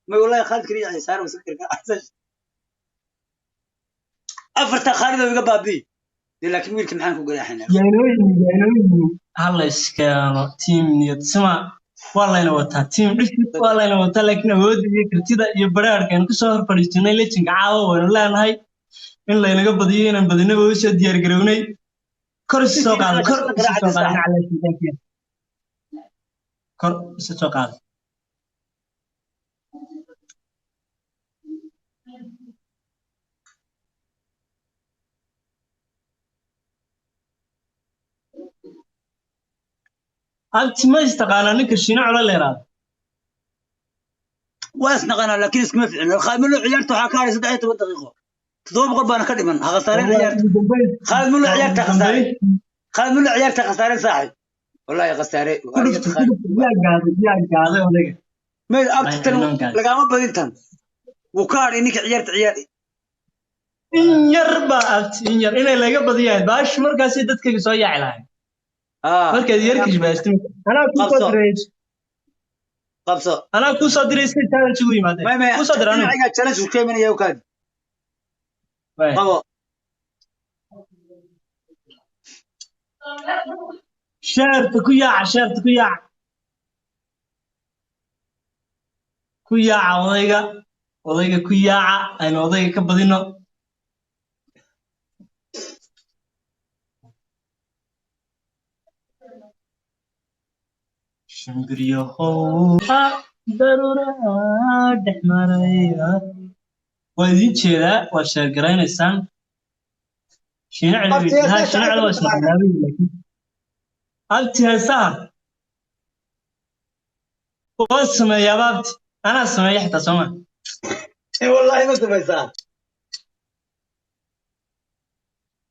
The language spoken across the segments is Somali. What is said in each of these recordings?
ما والله خالد كريم يعني صار مسكر أفرت خالد ويقى بابي لكن ويلك معاك وقول إحنا يانوي هلا إسكانو تيم نيتسمع والله إنه وتها تيم والله إنه وتها لكن هو دي كرتيدا يبرر كان كسر فريستنا اللي تنقعوا ولا نهاي إن لا ينقب بدينا بدينا بوش ديار جروني كرس سوق هذا كرس سوق هذا على شيء كرس سوق هذا أنت ما استقال أنك الشيء على اللي راد واسنقنا لكن اسمه فعل خالد منو عيارته حكاري 6 دقيقة تضوم قربان كلمة خسارين عيارته خالد منو عيارته خسارين خالد منو عيارته خسارين صاحب والله يا خسارين يا قاعد ولا ما أبتن لقامة بدينتن وكار إنك عياري إن يربى إن ير إن اللي قبض يعني باش مركز يدك يسوي على مركز يركش باش أنا كوسا دريس قبصة أنا كوسا دريس كان شوي ما كوسا درا أنا عيا تلاش وكيف من يوكاد شرط كويا وضيقة كويا أنا وضيقة كبدينا شمبريا هو ضرورة دحمريا وذي كذا وشجرين السن شنو على شنو على وسط أنت هسه واسمع يا بابتي أنا سمعي حتى سمع والله ما سمعت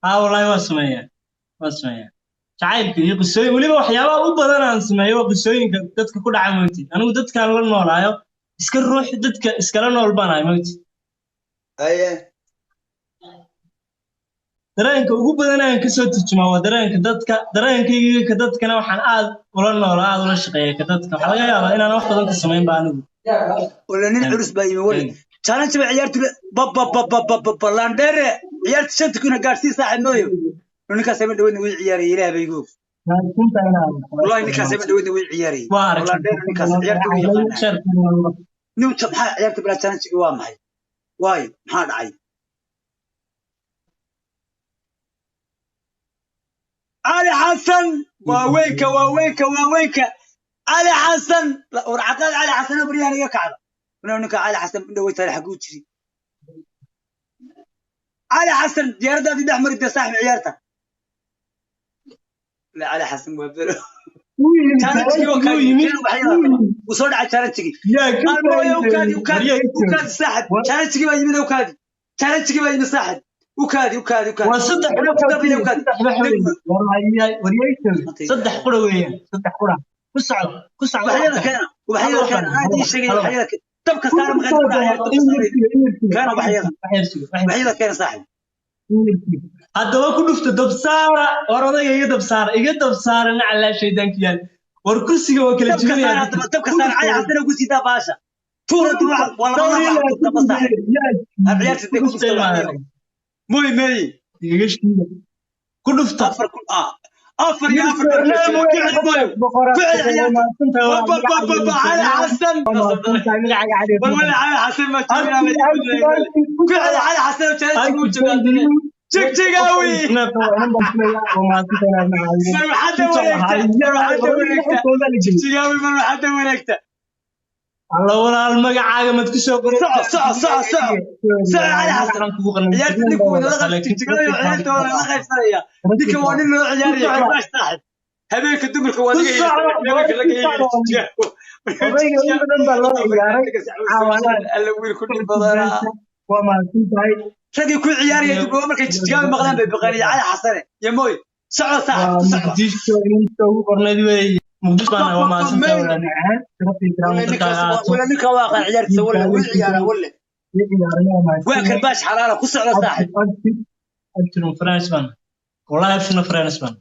والله ما سمعي شعيب يقصي ولي وحيابا وبدن aan sameeyo qisooyinka dadka ku dhacay mooti anigu dadka la noolaayo iska ruux dadka iska la nool banaay mooti aye dareenka ugu badan aan ka soo turjumaa waa dareenkayga dadkana waxaan aad ula noolaa aad ula shaqeeyaa ka dadka waxa laga yaabaa inaan wax badan ka sameyn baa anigu wala nin curus baa yimi wala challenge ba ciyaartu landere ciyaartu shanta kuna gaarsiin saaxib mooyo ninka sabab dhaweyn way ciyaarayay ilaahay baygu والله إنك سامع دويني ويعياري والله دين إنك عيارتي ويعياري نوم تبحى عيارتي بلا تانش قوام هاي واي محاد عاي علي حسن واوينك علي حسن ورعقاد علي حسن برياني يكعب ونونك علي حسن من دويت هاي حقوق شري علي حسن ديارة دي دحمر دي صاحب عيارته لا على حسن وبرو وصل على تشالنجي وكادي ساحب تشالنجي ما يمين وكادي تشالنجي ما يمين ساحب وكادي وصدح صدح قرة وين صدح قرة كسعة وبحيرة كان عادي شيء وبحيرة تبقى صار مغني كان وبحيرة كان صاحب هذا كله في دبسارة ورنا يجي دبسارة نعلى شيء دنكيان وركرسي هو كل شيء تبقى صار عاي عندنا وقتي ده باشا تورة والله ما تبصح الرجال تديكوا مستوى مي يجيش كله في أفر يا أفر على حسن والله على حسن ما تقول على حسن وتشالنجي تشيكاوي ما حدا ولكته الله ولا المقعة ما تكسر صع على حسن عيال تنكو ولا تشيكاوي عيال ولا لا خايف سريع ديك وان له عيال باش تحت هذيك الدمك وان شادي كل عياري يجوا مركز تجاوب مغلان ببقرية على حسنة يا موي سعر صح مقدس أنا وما سنت ولا نكوا واقع عيارك ولا عيارة ولا وين باش حرارة كسر صاحب أنتم فرنسا والله أفشنا فرنسا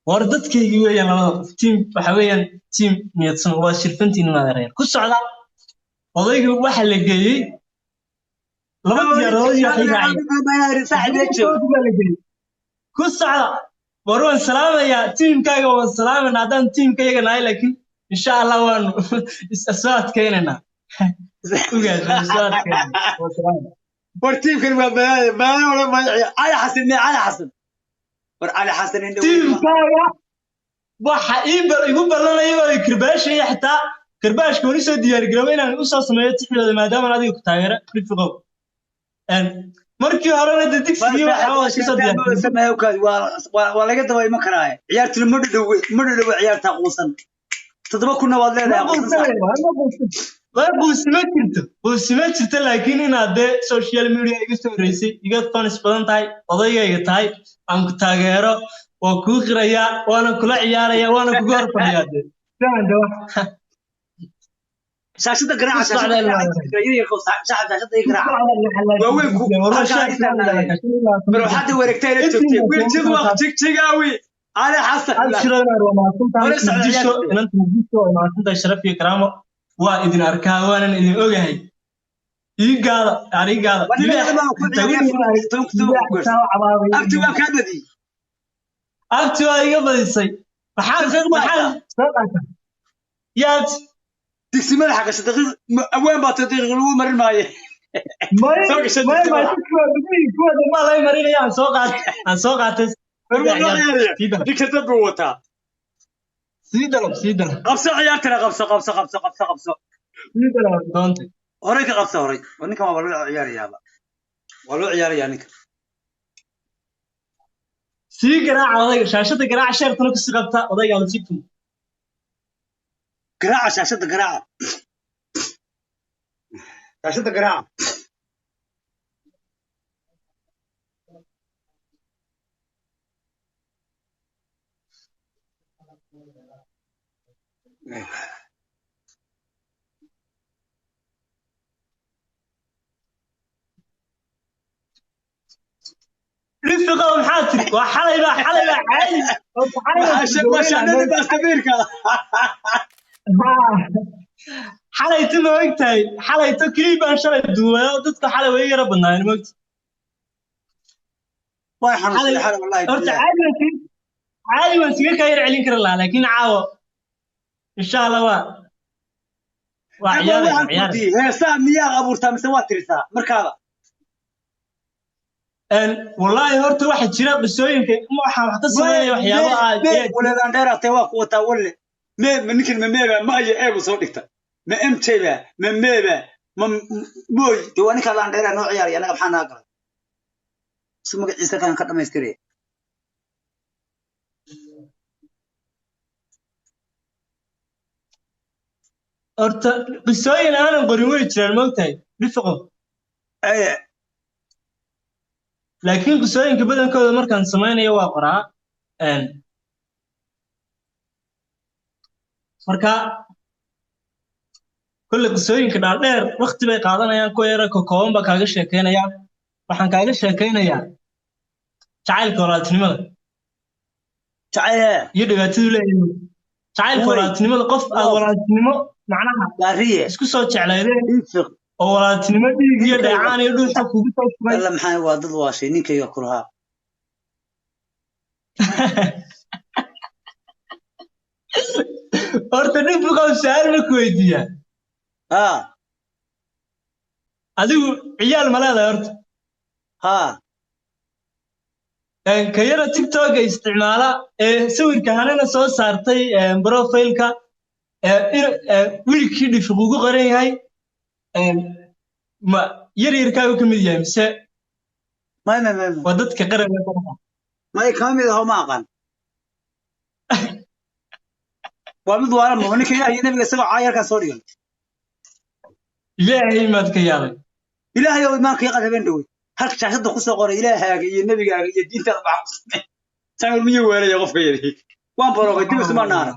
وردت كي يجوا أنا تيم حويا تيم 100 سنة واشرفنتي ما غير كسر odayga waxa la geeyay laba diyaaradood iyo xiraacay ku socda warwan salaamaya tiimkaaga waan salaamayna haddaan tiimkayga nahay laakiin insha Allah waan isaswaad keenana war tiimkan waa baad wala ma Ali Xasan war Ali Xasan inuu tiimkaaga waxa igu balanayo kirbaashaya xitaa kirbaashka wali soo diyaar garoobay inaan u soo sameeyo tixdooda maadaama adiga ku taageero rifiqo markii horena digsigii waxa soo diyaar waa laga daba iman karaa ciyaartu ma dhaw ciyaarta quusan 7 kuna waad leedahay buusima jirto laakiin inaad social media iga soo reysay iga fans badan tahay odayga tahay aan ku taageero oo ku qiraya waana kula ciyaaraya waana ku goor fadhiyaa شاشة قراعة شاشة حد ورقتين التوتي ويرتد وقت تجاوي على حسب انت مجيشو ما انت شرف يا كرامه واذن اركا وانا اذن اوغاي يقال يعني قال أبتوا يا بديسي محل يات تسمع حاجة صدقي وين بتدقق لو مر ماي ما لا يمرين يا سوقات ديك تبوتها سيدنا قبصة عيارتنا قبصة سيدنا دونت هوريك قبصة هوريك ونك ما بلو عيار يابا ولو عيار يعني سي قراعة وضيق شاشة قراعة شيرتنا كسي قبطة وضيق على سيكتم قراعة شاشة قراعة شاشة قراعة رفقة ومحاتري وحليبة عالي وشعنا باستميرك حليت ما وقتها حليت كليبا شري دوا ضدك حلي وهي ربنا يعني وقت والله حنصلي حلي والله عادي وانسيك كاير عليك الله لكن عاو ان شاء الله وعيال هي سام مياه ابورتا مسواتريسا مركبه والله هورت واحد جرا بسوينك ما waxa ka sameeyay waxyaabo wala aan dheeratay waa ku wata wala ninkan ma ay eebo soo dhigta ma MTba ma meeba ma mooy diwaanika aan dheeraa noo ciyaar anaga maxaan naaqay soo magaciisa kan ka dhamaystiray horta qisooyin aan qorin way jiraan moogtahay rifqo laakiin qisooyinka badankooda markaan samaynayo waa qoraa marka kulle qisooyinka dhaadheer waqti bay qaadanayaan ku yara kooban baa kaaga sheekeynaya waxaan kaaga sheekeynayaa jacaylka walaaltinimada iyo dhibaatadu leeyahay jacaylka walaaltinimada qof aad walaaltinimo macnaha isku soo jeclaydeen oo walaaltinimo dhiig iyo dheecaan iyo dhuuxa kugu soo shubay alla maxay waa dad waashay ninkayga kulaha horta nin buqaw su'aal ma ku weydiiyaa adigu ciyaal ma leedahay horta ka yara tiktoka isticmaala sawirka hanana soo saartay profileka wiilkii dhifiq ugu qoran yahay ma yaryarkaagu ka mid yahay mise waa dadka qaranka may ka mid aho ma aqaan waa mid waara ma ninka ilaahay nabiga isagoo caayarka soo dhigan ilaahay maad ka yaabay ilaahay oo iimaanka iyo qadabeen dhawey halka shaashada ku soo qoray ilaahaaga iyo nabigaaga iyo diintaada baa saamir miyo weeraya qofka yari waan barogay dib isma naara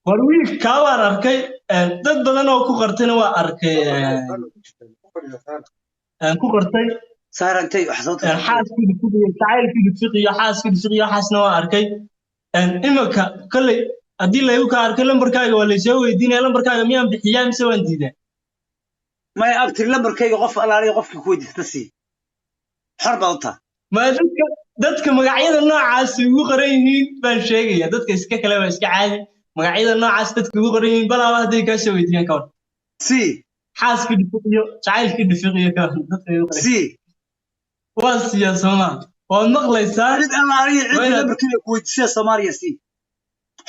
war wiilka waan arkay dad badan oo ku qartayna waa arkay ku qartay saarantay wax soo tahay xaaskii jacaylkii fiqiyo xaaskii fiqiyo xaasna waa arkay imaka kale haddii laygu ka arkay lambarkaaga waa laysoo weydiinaya lambarkaaga miyaan bixiyaa mise waan diidaa maya abtir lambarkayga qof alaaliya qofkii ku weydiista sii xor baa u taha ma dadka magacyada noocaas ugu qoran yihiin baan sheegaya dadka iska kale waa iska caadi magacyada noocaas dadka ugu qoran yihiin balaaba hadday kaa soo weydiiyaan ka hor sii xaaskii dhifiqiyo jacaylkii dhifiqiyo ka hor dadka ugu qoran sii waa siyaa soomaa waad maqlaysaa cid alaaliya cid lambarkayga ku weydiisaya soomaaliya sii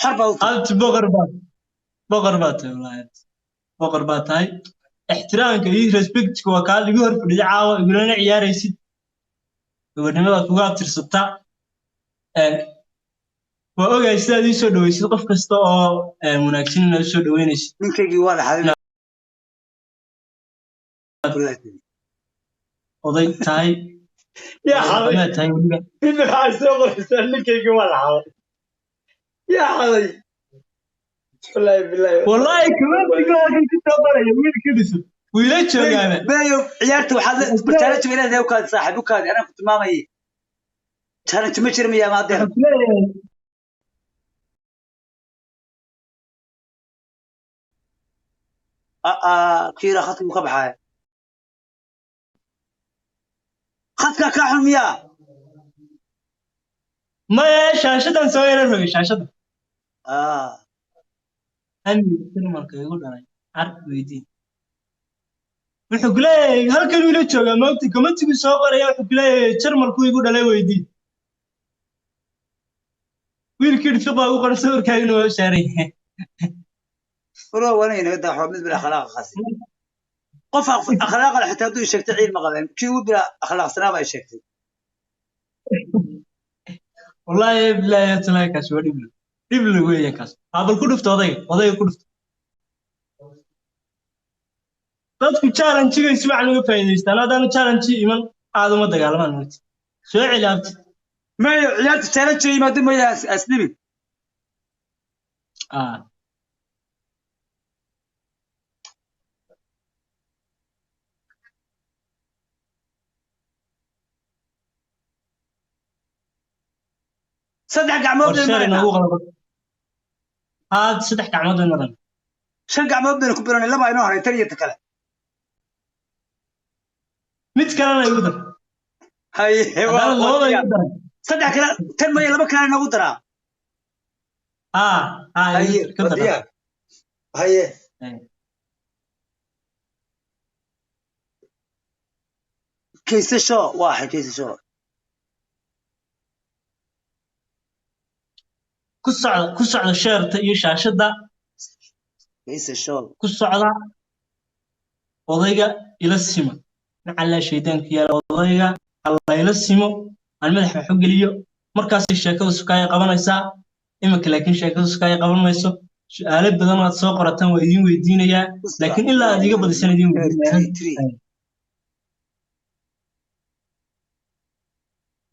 xor baa u taha abti boqor baa tahay wallaahi boqor baa tahay ixtiraamka iyo respectka waa kaa igu hor fadhiya caawa igulana ciyaaraysid gobernimadaad kuga abtirsataa waa ogahay sidaad ii soo dhawaysid qof kasta oo wanaagsan inaad soo dhaweynaysid ninkaygii waa dhaxday oday tahay yaa tahay weliba waxaa soo qoraysaa ninkaygii waa dhaxday yaa xaday wallaahi kamantigaakan ku soo qoraya wiilka dhiso wiila joogaana bayo ciyaarta waxaad challenge ma leedahay ukaadi saaxiib ukaadi anaa ku tilmaamay challenge ma jira miyaa maadeer kiira khadka ka baxaya khadka ka xun miyaa maya shaashadan soo yara rogay shaashada tirmalka igu dhalay ar weydiin wuxuu ku leeyahay halkan wiila joogaa maogta komatigu soo qoraya wuxuu ku leeyahay jarmalku igu dhalay weydiin wiilkii dhifiqaa ugu qoran sawirkaagina waa u saaran yahay furo wanayna gada waxba mid bila akhlaaq khasi qof akhlaaq la xitaa haduu sheegtay ciil ma qaban kii u bila akhlaaq sanaba ay sheegtay wallahi billahi talaaka kaas waa dhiblo weeyaan kaas habal ku dhufto odayga ku dhufto dadku challenge-ga si wacan uga faa'iidaystaan hadaan challenge iman aad uma dagaalamaan wati soo cilaabti ma ciyaarta challenge imaado ma aslibi saddex gacmood saddex gacmood maran shan gacmood bayna ku biranay laba inoo haray tan iyo ta kale mid kalena igu dar haye saddex kale tan maya laba kale noogu daraa haye kaysasho waa kaysasho ku socda sheerta iyo shaashada ku socda odayga ila sima macalla shaydaanka yaala odayga alla ila simo aan madaxa wax u geliyo markaas sheekadu sukaay qabanaysaa imanka laakiin sheekadu sukaay qaban mayso su'aalo badan oo aad soo qorataan waa idin weydiinayaa laakiin ilaa aad iga badisan idin weydiinayaa